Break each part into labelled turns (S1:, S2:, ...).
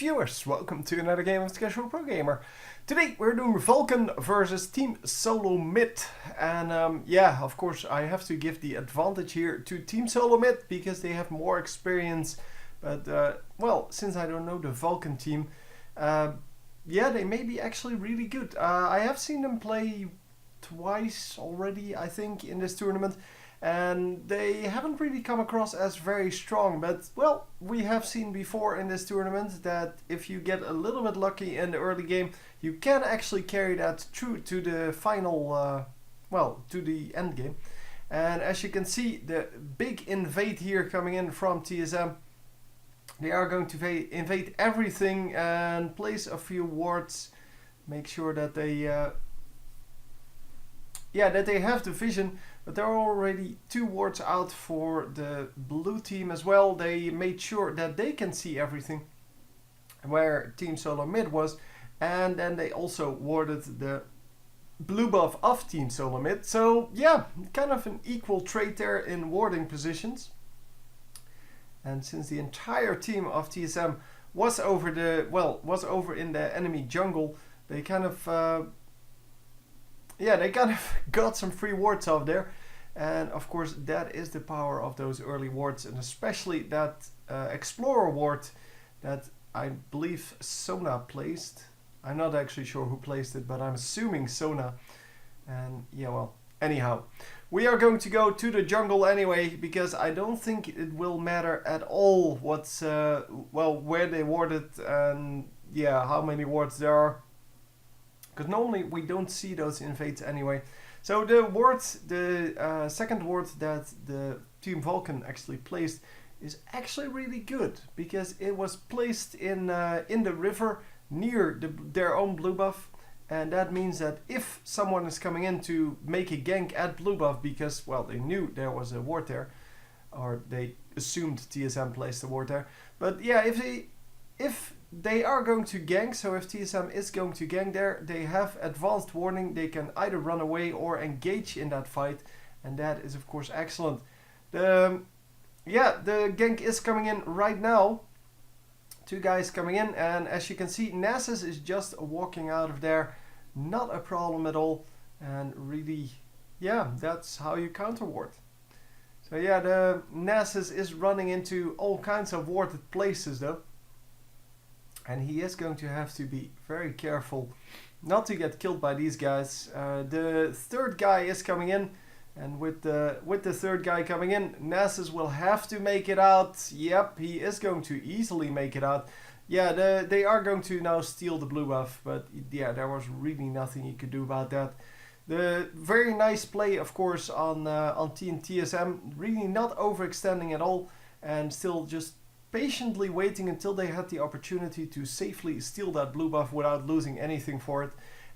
S1: viewers, welcome to another game of the Casual Pro Gamer. Today we're doing Vulcun versus Team Solo Mid, and yeah, of course I have to give the advantage here to Team Solo Mid because they have more experience, but well, since I don't know the Vulcun team, yeah, they may be actually really good. I have seen them play twice already, I think, in this tournament. And they haven't really come across as very strong, but well, we have seen before in this tournament that if you get a little bit lucky in the early game, you can actually carry that through to the final, well, to the end game. And as you can see, the big invade here coming in from TSM, they are going to invade everything and place a few wards, make sure that they, yeah, that they have the vision. But there are already 2 wards out for the blue team as well. They made sure that they can see everything where Team Solo Mid was. And then they also warded the blue buff of Team Solo Mid. So yeah, kind of an equal trade there in warding positions. And since the entire team of TSM was over the, well, was over in the enemy jungle, they kind of yeah, they kind of got some free wards off there. And of course that is the power of those early wards, and especially that Explorer ward that I believe Sona placed. I'm not actually sure who placed it, but I'm assuming Sona. And yeah, well, anyhow, we are going to go to the jungle anyway, because I don't think it will matter at all what's, well, where they warded and yeah, how many wards there are. Because normally we don't see those invades anyway. So the ward, the second ward that the Team Vulcun actually placed is actually really good, because it was placed in the river near their own blue buff, and that means that if someone is coming in to make a gank at blue buff, because well, they knew there was a ward there, or they assumed TSM placed a ward there, but yeah, if they are going to gank, so if TSM is going to gank there, they have advanced warning. They can either run away or engage in that fight, and that is of course excellent. Yeah, the gank is coming in right now. 2 guys coming in, and as you can see, Nasus is just walking out of there. Not a problem at all, and really, yeah, that's how you counter ward. So yeah, the Nasus is running into all kinds of warded places though. And he is going to have to be very careful not to get killed by these guys. The third guy is coming in, and with the third guy coming in, Nasus will have to make it out. Yep, he is going to easily make it out. Yeah, they are going to now steal the blue buff, but yeah, there was really nothing he could do about that. The very nice play, of course, on Team TSM, really not overextending at all, and still just patiently waiting until they had the opportunity to safely steal that blue buff without losing anything for it.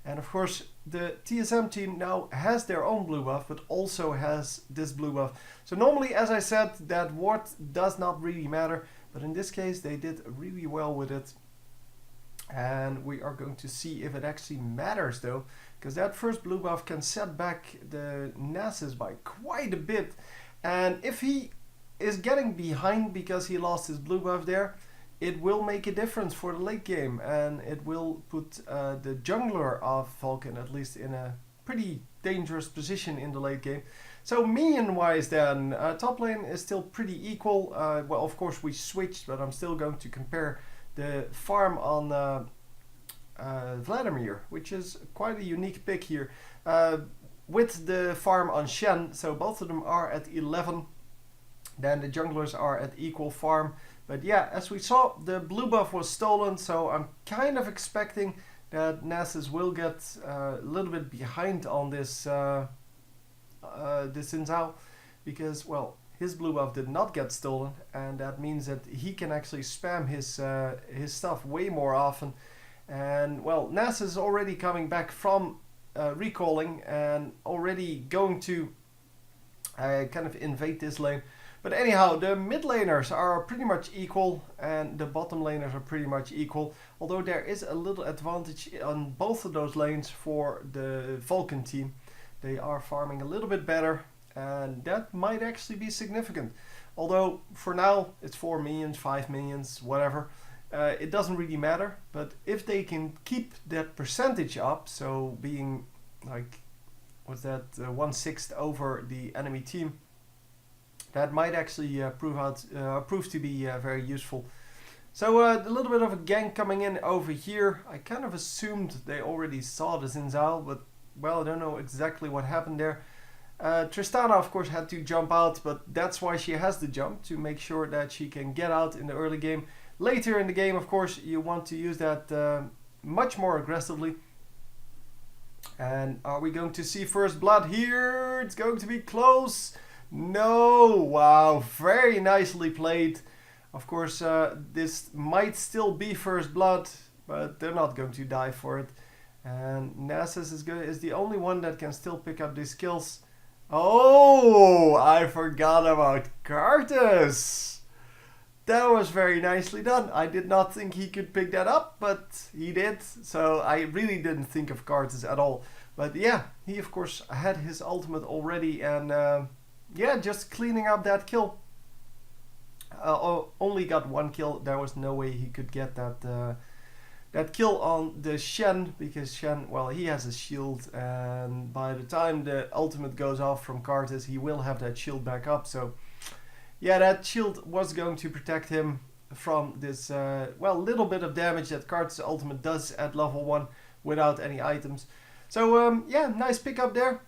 S1: And of course the TSM team now has their own blue buff, but also has this blue buff. So normally, as I said, that ward does not really matter, but in this case they did really well with it. And we are going to see if it actually matters though, because that first blue buff can set back the Nasus by quite a bit. And if he is getting behind because he lost his blue buff there, it will make a difference for the late game, and it will put the jungler of Vulcun at least in a pretty dangerous position in the late game. So minion wise then, top lane is still pretty equal. Well, of course we switched, but I'm still going to compare the farm on Vladimir, which is quite a unique pick here, with the farm on Shen. So both of them are at 11. Then the junglers are at equal farm. But yeah, as we saw, the blue buff was stolen, so I'm kind of expecting that Nasus will get a little bit behind on this this Xin Zhao, because well, his blue buff did not get stolen, and that means that he can actually spam his stuff way more often. And well, Nasus is already coming back from recalling and already going to kind of invade this lane. But anyhow, the mid laners are pretty much equal, and the bottom laners are pretty much equal. Although there is a little advantage on both of those lanes for the Vulcun team. They are farming a little bit better, and that might actually be significant. Although for now it's 4 minions, 5 minions, whatever. it doesn't really matter. But if they can keep that percentage up, so being like, what's that, 1/6 over the enemy team, that might actually prove to be very useful. So a little bit of a gank coming in over here. I kind of assumed they already saw the Xin Zhao, but well, I don't know exactly what happened there. Tristana, of course, had to jump out, but that's why she has the jump, to make sure that she can get out in the early game. Later in the game, of course, you want to use that much more aggressively. And are we going to see first blood here? It's going to be close. No! Wow, very nicely played. Of course, this might still be first blood, but they're not going to die for it. And Nasus is the only one that can still pick up these kills. Oh, I forgot about Karthus. That was very nicely done. I did not think he could pick that up, but he did. So I really didn't think of Karthus at all. But yeah, he of course had his ultimate already, and yeah, just cleaning up that kill. Only got one kill. There was no way he could get that that kill on the Shen, because Shen, well, he has a shield, and by the time the ultimate goes off from Karthus, he will have that shield back up. So yeah, that shield was going to protect him from this well, little bit of damage that Karthus' ultimate does at level 1 without any items. So yeah, nice pickup there.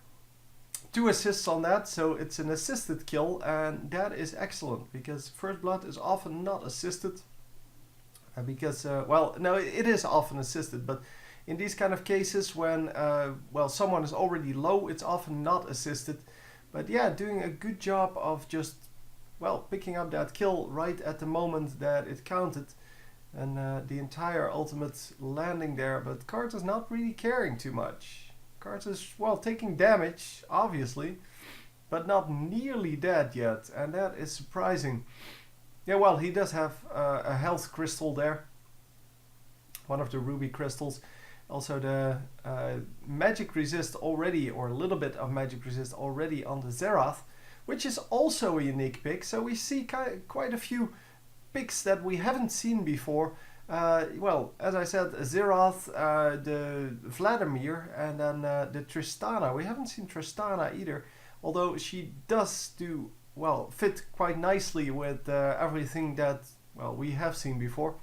S1: 2 assists on that, so it's an assisted kill, and that is excellent, because first blood is often not assisted. Because, well, no, it is often assisted, but in these kind of cases when, well, someone is already low, it's often not assisted. But yeah, doing a good job of just, well, picking up that kill right at the moment that it counted, and the entire ultimate landing there, but Karthus not really caring too much. Karthus, well, taking damage, obviously, but not nearly dead yet, and that is surprising. Yeah, well, he does have a health crystal there, one of the ruby crystals. Also the magic resist already, or a little bit of magic resist already on the Xerath, which is also a unique pick. So we see quite a few picks that we haven't seen before. Well, as I said, Xerath, the Vladimir, and then the Tristana. We haven't seen Tristana either, although she does do, well, fit quite nicely with everything that, well, we have seen before,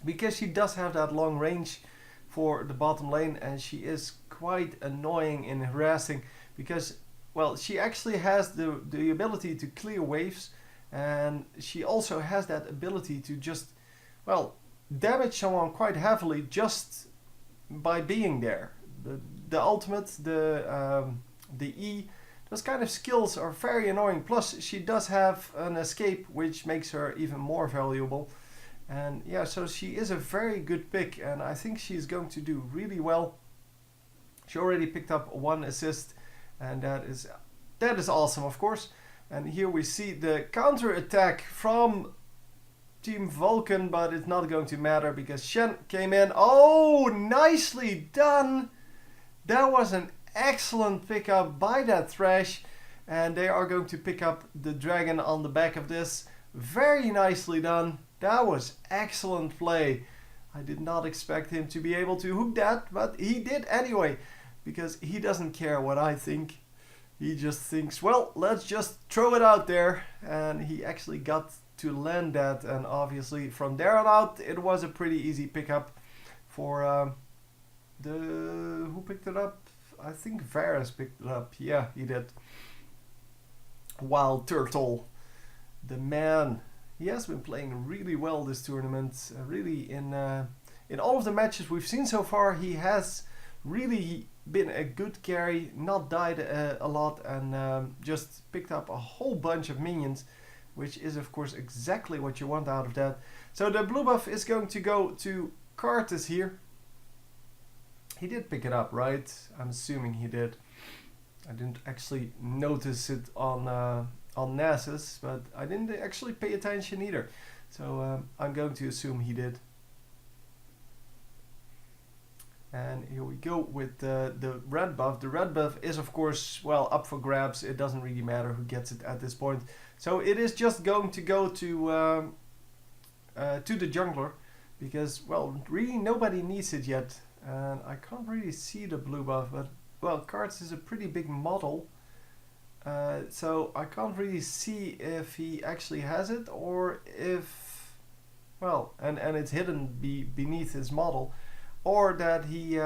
S1: because she does have that long range for the bottom lane, and she is quite annoying in harassing, because, well, she actually has the ability to clear waves, and she also has that ability to just, well, damage someone quite heavily just by being there. The ultimate, the E, those kind of skills are very annoying. Plus, she does have an escape, which makes her even more valuable. And yeah, so she is a very good pick, and I think she's going to do really well. She already picked up 1 assist, and that is awesome, of course. And here we see the counter attack from Team Vulcun, but it's not going to matter because Shen came in. Oh, nicely done! That was an excellent pickup by that Thresh, and they are going to pick up the dragon on the back of this. Very nicely done. That was excellent play. I did not expect him to be able to hook that, but he did anyway, because he doesn't care what I think. He just thinks, well, let's just throw it out there, and he actually got to land that, and obviously from there on out it was a pretty easy pickup for who picked it up? I think Varus picked it up. Yeah, he did. Wild Turtle, the man. He has been playing really well this tournament. Really, in all of the matches we've seen so far, he has really been a good carry, not died a lot, and just picked up a whole bunch of minions, which is of course exactly what you want out of that. So the blue buff is going to go to Karthus here. He did pick it up, right? I'm assuming he did. I didn't actually notice it on Nasus, but I didn't actually pay attention either. So I'm going to assume he did. And here we go with the red buff. The red buff is of course, well, up for grabs. It doesn't really matter who gets it at this point. So it is just going to go to to the jungler, because, well, really nobody needs it yet. And I can't really see the blue buff, but, well, Cards is a pretty big model. So I can't really see if he actually has it, or if, well, and it's hidden beneath his model, or that he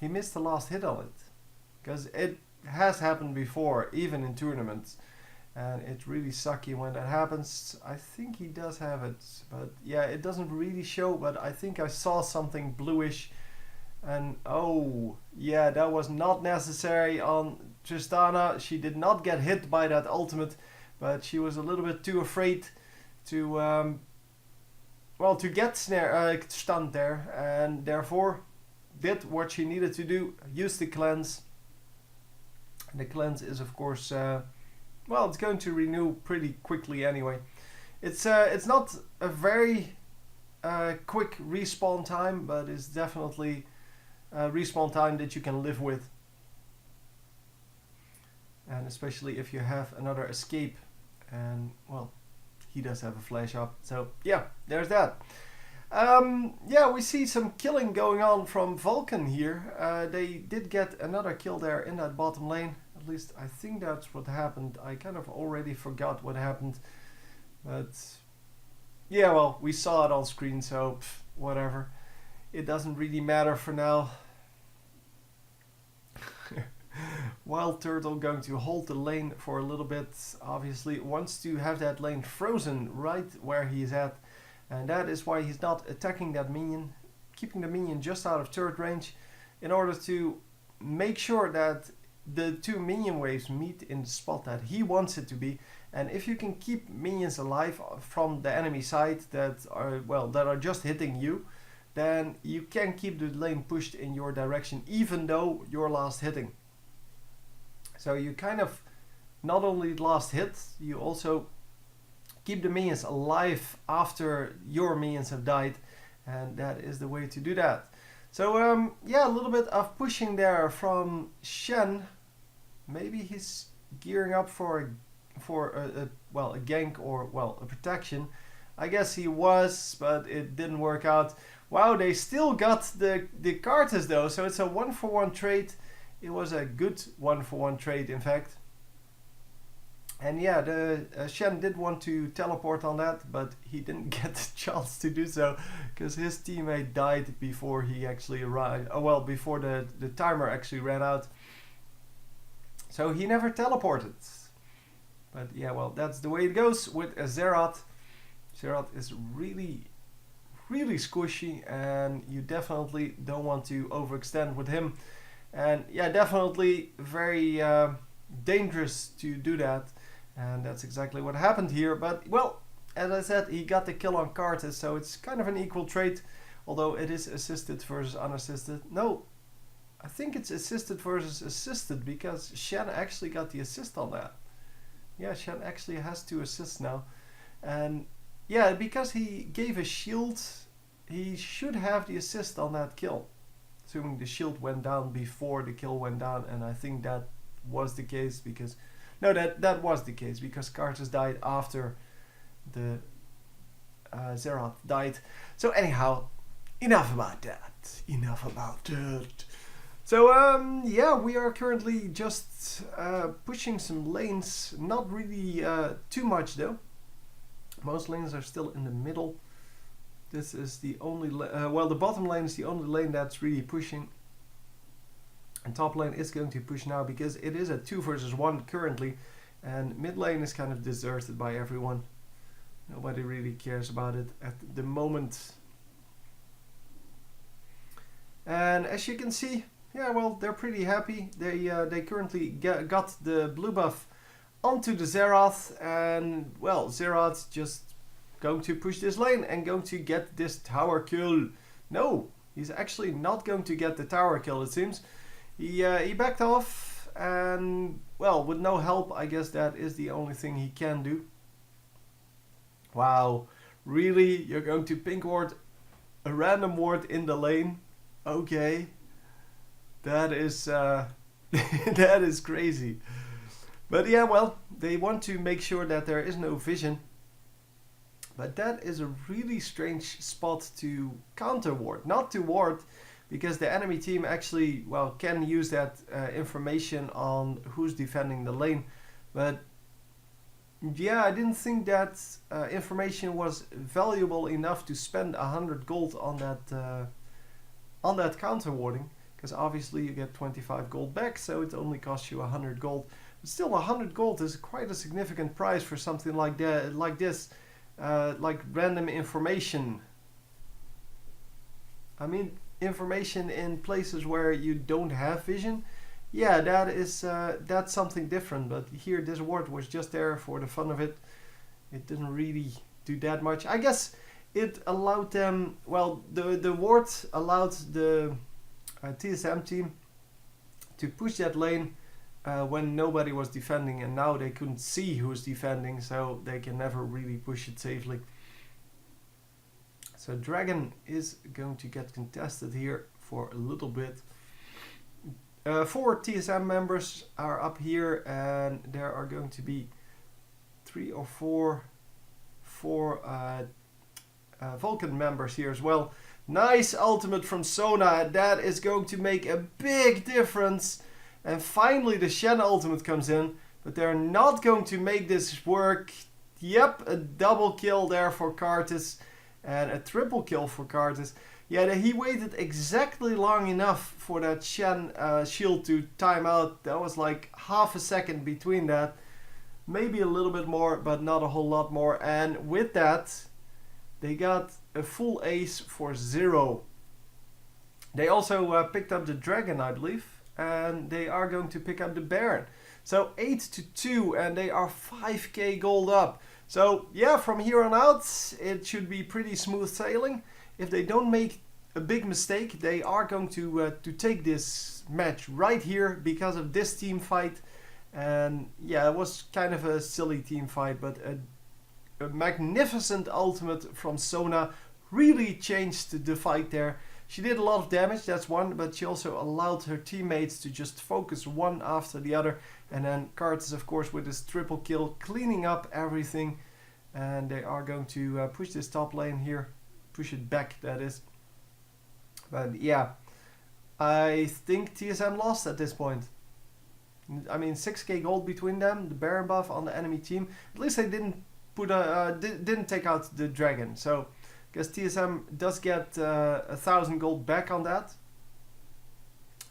S1: missed the last hit on it, because it has happened before, even in tournaments, and it's really sucky when that happens. I think he does have it, but yeah, it doesn't really show, but I think I saw something bluish, and oh yeah, that was not necessary on Tristana. She did not get hit by that ultimate, but she was a little bit too afraid to well, to get stunned there, and therefore did what she needed to do, use the cleanse. The cleanse is, of course, well, it's going to renew pretty quickly anyway. It's not a very quick respawn time, but it's definitely a respawn time that you can live with. And especially if you have another escape, and, well, he does have a flash up, so yeah, there's that. Yeah, we see some killing going on from Vulcun here. They did get another kill there in that bottom lane. At least I think that's what happened. I kind of already forgot what happened. But yeah, well, we saw it on screen, so whatever. It doesn't really matter for now. Wild Turtle going to hold the lane for a little bit. Obviously wants to have that lane frozen right where he's at. And that is why he's not attacking that minion. Keeping the minion just out of turret range, in order to make sure that the two minion waves meet in the spot that he wants it to be. And if you can keep minions alive from the enemy side that are, well, that are just hitting you, then you can keep the lane pushed in your direction, even though you're last hitting. So you kind of not only last hit, you also keep the minions alive after your minions have died, and that is the way to do that. So yeah, a little bit of pushing there from Shen. Maybe he's gearing up for a well, a gank, or, well, a protection. I guess he was, but it didn't work out. Wow, they still got the Cartes though, so it's a 1-for-1 trade. It was a good 1-for-1 trade, in fact. And yeah, the Shen did want to teleport on that, but he didn't get the chance to do so, because his teammate died before he actually arrived. Oh, well, before the timer actually ran out. So he never teleported. But yeah, well, that's the way it goes with a Xerath. Xerath is really, really squishy, and you definitely don't want to overextend with him. And yeah, definitely very dangerous to do that. And that's exactly what happened here. But, well, as I said, he got the kill on Cartes, so it's kind of an equal trade. Although it is assisted versus unassisted. No, I think it's assisted versus assisted, because Shen actually got the assist on that. Yeah, Shen actually has 2 assists now. And yeah, because he gave a shield, he should have the assist on that kill. Assuming the shield went down before the kill went down, and I think that was the case, because... No, that was the case, because Cartes died after the Xerath died. So anyhow, enough about that. Enough about that. So yeah, we are currently just pushing some lanes. Not really too much though. Most lanes are still in the middle. This is the only well, the bottom lane is the only lane that's really pushing. And top lane is going to push now, because it is a 2 versus 1 currently, and mid lane is kind of deserted by everyone. Nobody really cares about it at the moment. And as you can see, yeah, well, they're pretty happy. They currently got the blue buff onto the Xerath, and, well, Xerath just going to push this lane and going to get this tower kill. No, he's actually not going to get the tower kill, it seems. He backed off, and, well, with no help, I guess that is the only thing he can do. Wow, really? You're going to pink ward a random ward in the lane? Okay. That is that is crazy. But yeah, well, they want to make sure that there is no vision, But that is a really strange spot to counter ward. Not to ward, because the enemy team actually, well, can use that information on who's defending the lane. But yeah, I didn't think that information was valuable enough to spend 100 gold on that counter warding. Because obviously you get 25 gold back, so it only costs you 100 gold. But still, 100 gold is quite a significant price for something like that, like this. Like random information. I mean, information in places where you don't have vision. Yeah, that's something different. But here, this ward was just there for the fun of it. It didn't really do that much. I guess it allowed them. Well, the ward allowed the TSM team to push that lane when nobody was defending, and now they couldn't see who was defending, so they can never really push it safely. So Dragon is going to get contested here for a little bit. 4 TSM members are up here, and there are going to be 3 or 4 Vulcun members here as well. Nice ultimate from Sona. That is going to make a big difference. And finally the Shen ultimate comes in, but they're not going to make this work. Yep, a double kill there for Karthus and a triple kill for Karthus. Yeah, he waited exactly long enough for that Shen shield to time out. That was like half a second between that. Maybe a little bit more, but not a whole lot more. And with that, they got a full ace for 0. They also picked up the Dragon, I believe. And they are going to pick up the Baron. So 8-2, and they are 5k gold up. So yeah, from here on out, it should be pretty smooth sailing. If they don't make a big mistake, they are going to take this match right here because of this team fight. And yeah, it was kind of a silly team fight, but a magnificent ultimate from Sona really changed the fight there. She did a lot of damage, that's one, but she also allowed her teammates to just focus one after the other. And then Karthus, of course, with his triple kill, cleaning up everything. And they are going to push this top lane here. Push it back, that is. But yeah, I think TSM lost at this point. I mean, 6k gold between them, the Baron buff on the enemy team. At least they didn't didn't take out the Dragon. So I guess TSM does get 1,000 gold back on that,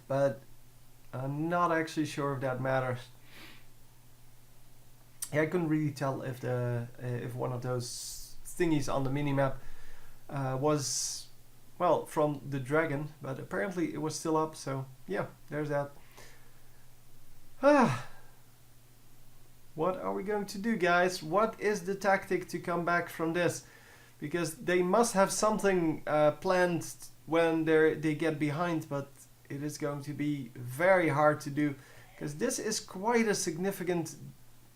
S1: but I'm not actually sure if that matters. Yeah, I couldn't really tell if if one of those thingies on the minimap was, well, from the Dragon, but apparently it was still up. So yeah, there's that. What are we going to do, guys? What is the tactic to come back from this? Because they must have something planned when they get behind, but it is going to be very hard to do, because this is quite a significant,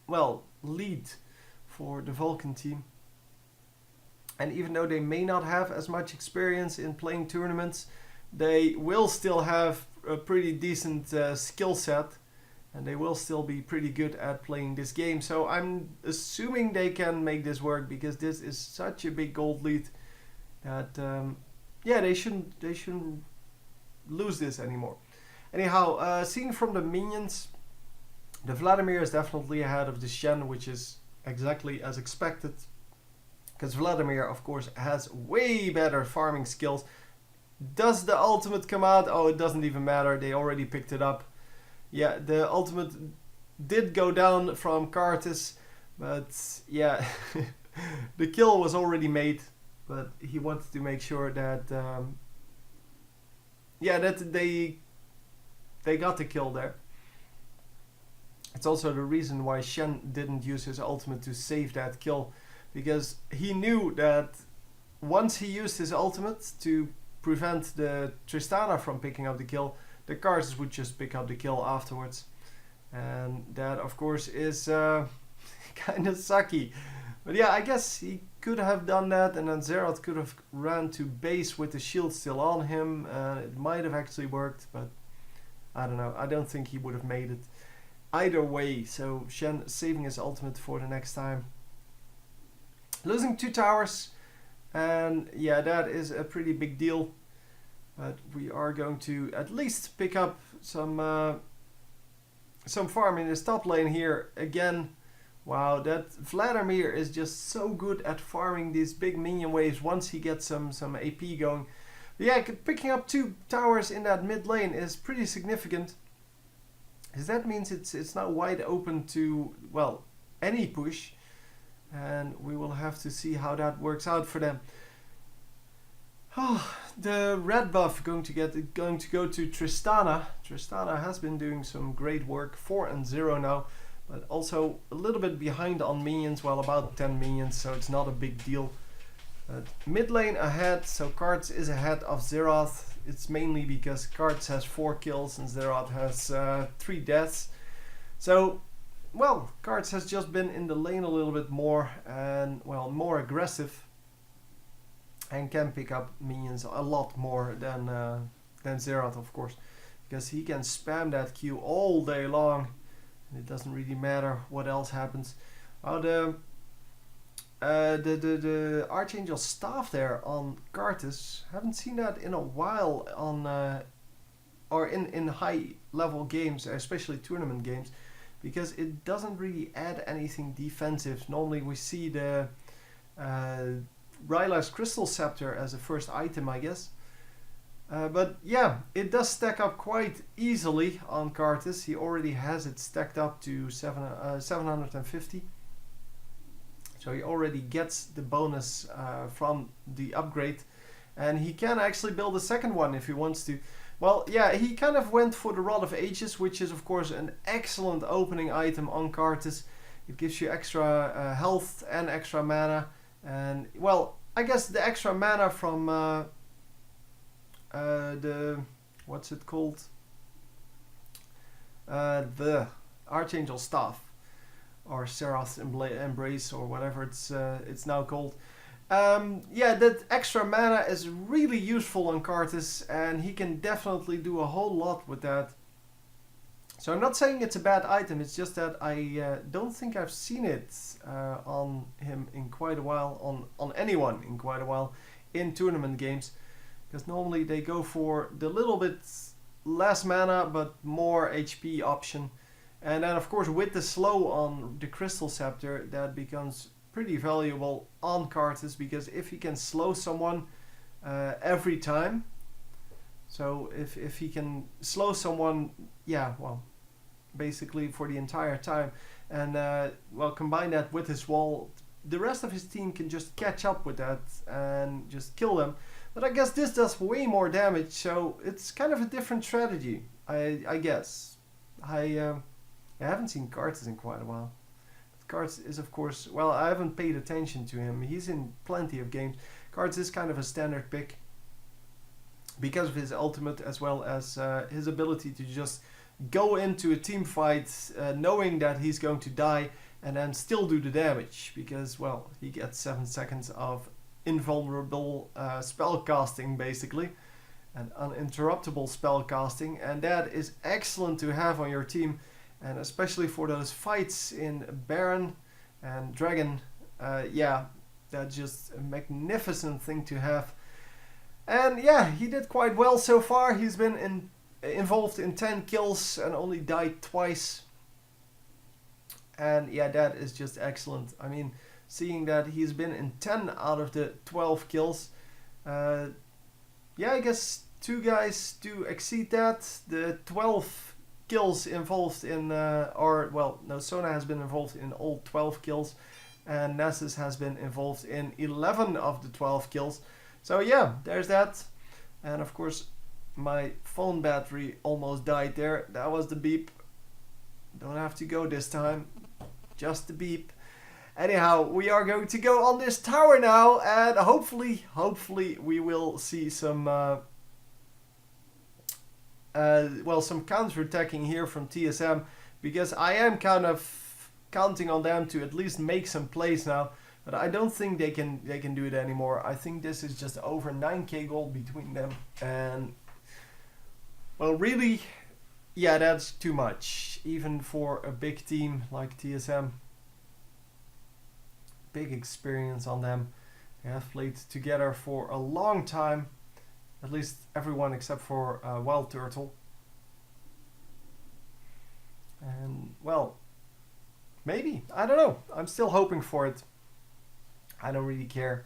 S1: well, lead for the Vulcun team. And even though they may not have as much experience in playing tournaments, they will still have a pretty decent skill set, and they will still be pretty good at playing this game. So I'm assuming they can make this work, because this is such a big gold lead that yeah, they shouldn't lose this anymore. Anyhow, seeing from the minions, the Vladimir is definitely ahead of the Shen, which is exactly as expected, because Vladimir, of course, has way better farming skills. Does the ultimate come out? Oh, it doesn't even matter. They already picked it up. Yeah, the ultimate did go down from Karthus, but yeah, the kill was already made. But he wanted to make sure that, yeah, that they got the kill there. It's also the reason why Shen didn't use his ultimate to save that kill, because he knew that once he used his ultimate to prevent the Tristana from picking up the kill, the Karthus would just pick up the kill afterwards. And that, of course, is kind of sucky. But yeah, I guess he could have done that, and then Xerath could have ran to base with the shield still on him. It might have actually worked, but I don't know. I don't think he would have made it either way. So Shen saving his ultimate for the next time. Losing 2 towers, and yeah, that is a pretty big deal. But we are going to at least pick up some farm in this top lane here again. Wow, that Vladimir is just so good at farming these big minion waves once he gets some AP going. But yeah, picking up 2 towers in that mid lane is pretty significant. Because that means it's now wide open to, well, any push. And we will have to see how that works out for them. Oh, the red buff going to go to Tristana. Tristana has been doing some great work, 4-0 now. But also a little bit behind on minions, well, about 10 minions, so it's not a big deal. Mid lane ahead, so Cards is ahead of Xerath. It's mainly because Cards has 4 kills and Xerath has 3 deaths. So, well, Cards has just been in the lane a little bit more and, well, more aggressive. And can pick up minions a lot more than Xerath, of course. Because he can spam that Q all day long. It doesn't really matter what else happens. Oh, the Archangel staff there on Karthus, haven't seen that in a while on or in high level games, especially tournament games, because it doesn't really add anything defensive. Normally we see the Ryla's Crystal Scepter as a first item, I guess. But yeah, it does stack up quite easily on Karthus. He already has it stacked up to 750. So he already gets the bonus from the upgrade. And he can actually build a second one if he wants to. Well, yeah, he kind of went for the Rod of Ages, which is of course an excellent opening item on Karthus. It gives you extra health and extra mana. And, well, I guess the extra mana from... what's it called? The Archangel Staff, or Seraph's Embrace, or whatever it's now called. Yeah, that extra mana is really useful on Karthus, and he can definitely do a whole lot with that. So I'm not saying it's a bad item, it's just that I don't think I've seen it on him in quite a while, on anyone in quite a while, in tournament games. Because normally they go for the little bit less mana but more HP option. And then of course with the slow on the Crystal Scepter, that becomes pretty valuable on Karthus, because if he can slow someone every time, so if he can slow someone, yeah, well, basically for the entire time, and well, combine that with his wall, the rest of his team can just catch up with that and just kill them. But I guess this does way more damage, so it's kind of a different strategy, I guess. I haven't seen Karthus in quite a while. Karthus is, of course, well, I haven't paid attention to him. He's in plenty of games. Karthus is kind of a standard pick because of his ultimate, as well as his ability to just go into a team fight knowing that he's going to die and then still do the damage, because, well, he gets 7 seconds of invulnerable spell casting, basically, and uninterruptible spell casting, and that is excellent to have on your team, and especially for those fights in Baron and Dragon. Yeah, that's just a magnificent thing to have. And yeah, he did quite well so far. He's been involved in 10 kills and only died twice, and yeah, that is just excellent. I mean, seeing that he's been in 10 out of the 12 kills. Yeah, I guess 2 guys do exceed that. The 12 kills involved in, Sona has been involved in all 12 kills. And Nessus has been involved in 11 of the 12 kills. So yeah, there's that. And of course, my phone battery almost died there. That was the beep. Don't have to go this time. Just the beep. Anyhow, we are going to go on this tower now, and hopefully we will see some some counter-attacking here from TSM, because I am kind of counting on them to at least make some plays now, but I don't think they can do it anymore. I think this is just over 9k gold between them, and well, really, yeah, that's too much, even for a big team like TSM. big experience on them. They have played together for a long time, at least everyone except for Wild Turtle. And well, maybe, I don't know. I'm still hoping for it. I don't really care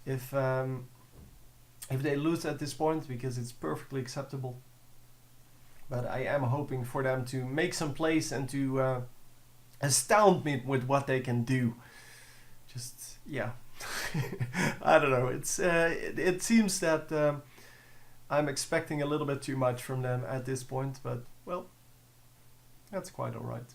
S1: if they lose at this point, because it's perfectly acceptable. But I am hoping for them to make some plays and to astound me with what they can do. Just, yeah. I don't know. It seems that I'm expecting a little bit too much from them at this point, but well, that's quite alright.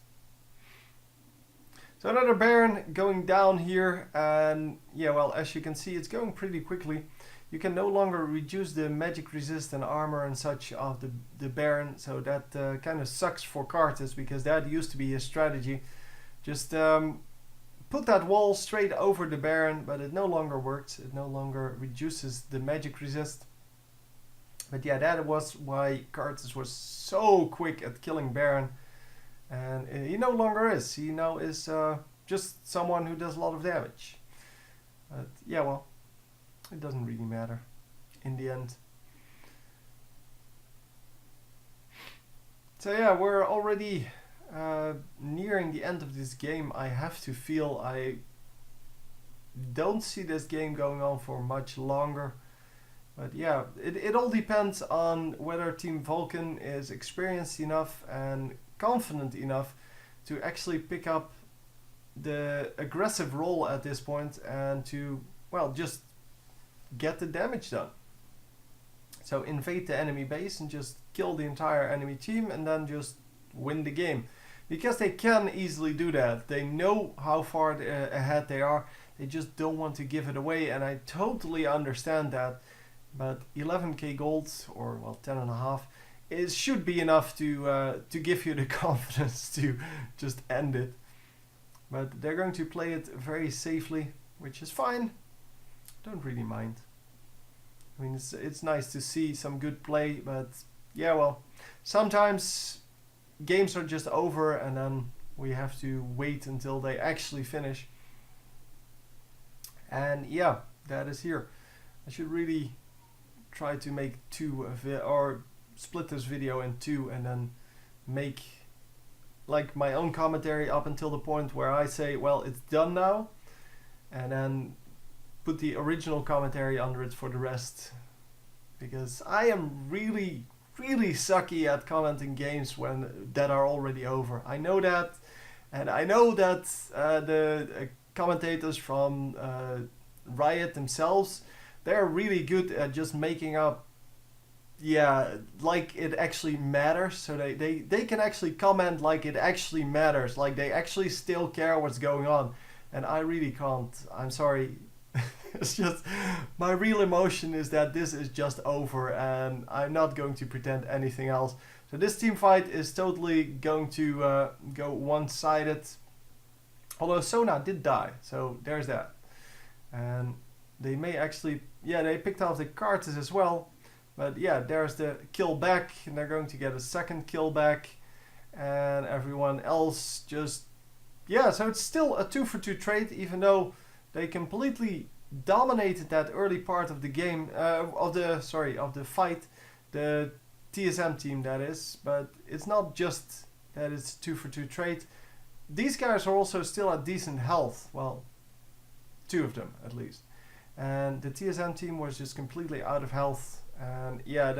S1: So another Baron going down here, and yeah, well, as you can see, it's going pretty quickly. You can no longer reduce the magic resist and armor and such of the Baron, so that kind of sucks for Karthus, because that used to be his strategy. Just put that wall straight over the Baron, but it no longer works. It no longer reduces the magic resist. But yeah, that was why Karthus was so quick at killing Baron. And he no longer is. He now is just someone who does a lot of damage. But yeah, well, it doesn't really matter in the end. So yeah, we're already nearing the end of this game. I have to feel I don't see this game going on for much longer. But yeah, it all depends on whether Team Vulcun is experienced enough and confident enough to actually pick up the aggressive role at this point and to, well, just get the damage done. So invade the enemy base and just kill the entire enemy team and then just win the game. Because they can easily do that. They know how far ahead they are. They just don't want to give it away, and I totally understand that. But 11k gold, or well, 10.5, it should be enough to give you the confidence to just end it. But they're going to play it very safely, which is fine. Don't really mind. I mean, it's nice to see some good play, but yeah, well, sometimes games are just over and then we have to wait until they actually finish. And yeah, that is here. I should really try to make or split this video in two and then make like my own commentary up until the point where I say, well, it's done now, and then put the original commentary under it for the rest, because I am really sucky at commenting games that are already over. I know that, and I know that the commentators from Riot themselves, they're really good at just making up, yeah, like it actually matters. So they can actually comment like it actually matters, like they actually still care what's going on, and I really can't. I'm sorry. It's just, my real emotion is that this is just over and I'm not going to pretend anything else. So this team fight is totally going to go one-sided. Although Sona did die, so there's that. And they may actually, yeah, they picked off the Karthus as well. But yeah, there's the kill back, and they're going to get a second kill back. And everyone else just, yeah, so it's still a 2-for-2 trade, even though they completely dominated that early part of the game, of the fight, the TSM team that is. But it's not just that it's 2-for-2 trade. These guys are also still at decent health. Well, two of them at least. And the TSM team was just completely out of health. And yeah,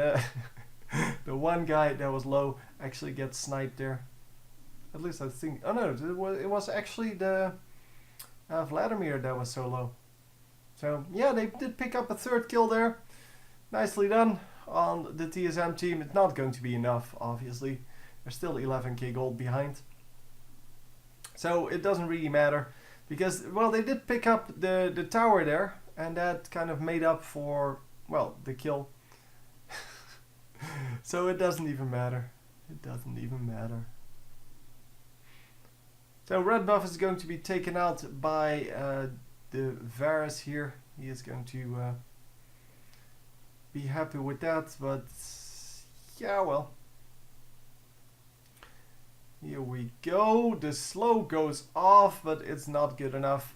S1: the one guy that was low actually gets sniped there. At least I think. Oh no, it was actually the Vladimir that was so low. So yeah, they did pick up a third kill there. Nicely done on the TSM team. It's not going to be enough, obviously. They're still 11k gold behind. So it doesn't really matter. Because, well, they did pick up the tower there. And that kind of made up for, well, the kill. So it doesn't even matter. It doesn't even matter. So red buff is going to be taken out by the Varus here. He is going to be happy with that, but yeah, well. Here we go. The slow goes off, but it's not good enough.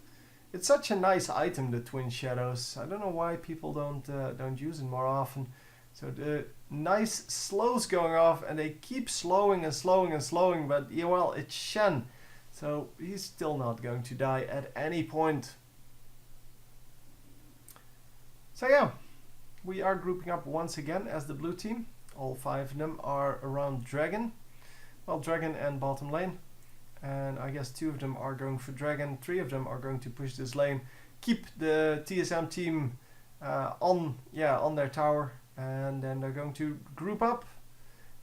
S1: It's such a nice item, the Twin Shadows. I don't know why people don't use it more often. So the nice slows going off, and they keep slowing and slowing and slowing, but yeah, well, it's Shen. So he's still not going to die at any point. So yeah, we are grouping up once again as the blue team. All 5 of them are around Dragon. Well, Dragon and bottom lane. And I guess 2 of them are going for Dragon. 3 of them are going to push this lane. Keep the TSM team on their tower. And then they're going to group up.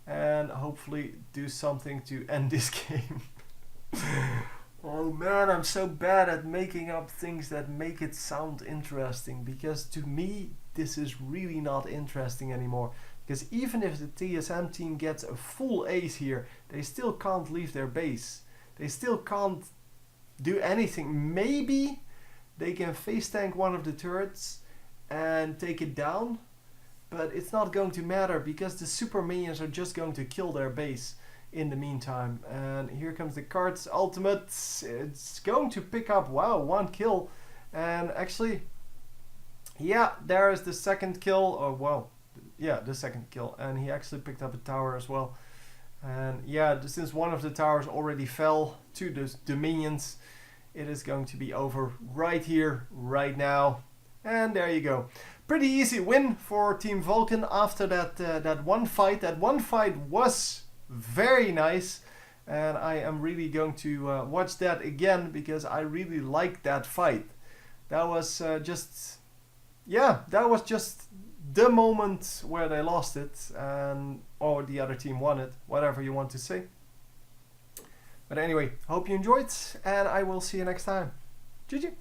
S1: And hopefully do something to end this game. Oh man, I'm so bad at making up things that make it sound interesting. Because to me, this is really not interesting anymore. Because even if the TSM team gets a full ace here, they still can't leave their base. They still can't do anything. Maybe they can face tank one of the turrets and take it down. But it's not going to matter because the super minions are just going to kill their base in the meantime. And here comes the Card's ultimate. It's going to pick up, wow, 1 kill. And actually, yeah, there is the second kill. Oh, wow. Yeah, the second kill. And he actually picked up a tower as well. And yeah, since one of the towers already fell to the minions, it is going to be over right here, right now. And there you go. Pretty easy win for Team Vulcun after that one fight. That one fight was very nice. And I am really going to watch that again because I really liked that fight. That was just the moment where they lost it, or the other team won it, whatever you want to say. But anyway, hope you enjoyed, and I will see you next time. GG!